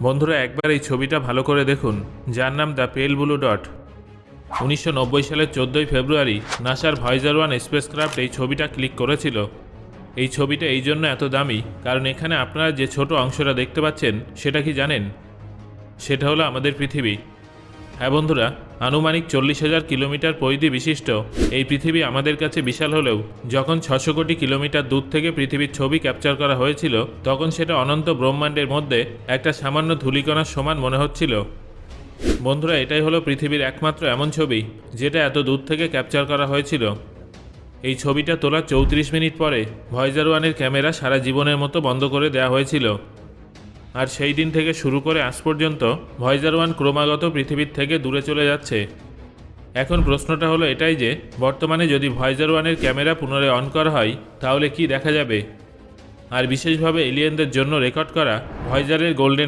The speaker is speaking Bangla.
বন্ধুরা, একবার এই ছবিটা ভালো করে দেখুন, যার নাম দ্য পেল ব্লু ডট। 1990 সালের 14ই ফেব্রুয়ারি নাসার ভয়েজার 1 স্পেসক্রাফট এই ছবিটা ক্লিক করেছিল। এই ছবিটা এই জন্য এত দামি কারণ এখানে আপনারা যে ছোট অংশটা দেখতে পাচ্ছেন সেটা কি জানেন? সেটা হলো আমাদের পৃথিবী। হ্যাঁ বন্ধুরা, আনুমানিক 40,000 কিলোমিটার পরিধি বিশিষ্ট এই পৃথিবী আমাদের কাছে বিশাল হলেও যখন 600 কোটি কিলোমিটার দূর থেকে পৃথিবীর ছবি ক্যাপচার করা হয়েছিল তখন সেটা অনন্ত ব্রহ্মাণ্ডের মধ্যে একটা সামান্য ধূলিকণার সমান মনে হচ্ছিল। বন্ধুরা, এটাই হলো পৃথিবীর একমাত্র এমন ছবি যেটা এত দূর থেকে ক্যাপচার করা হয়েছিল। এই ছবিটা তোলার 34 মিনিট পরে ভয়েজার 1-এর ক্যামেরা সারা জীবনের মতো বন্ধ করে দেওয়া হয়েছিল। আর সেই দিন থেকে শুরু করে আজ পর্যন্ত ভয়েজার 1 ক্রমাগত পৃথিবীর থেকে দূরে চলে যাচ্ছে। এখন প্রশ্নটা হলো এটাই যে বর্তমানে যদি ভয়েজার 1-এর ক্যামেরা পুনরায় অন করা হয় তাহলে কি দেখা যাবে? আর বিশেষভাবে এলিয়েনদের জন্য রেকর্ড করা ভয়েজারের গোল্ডেন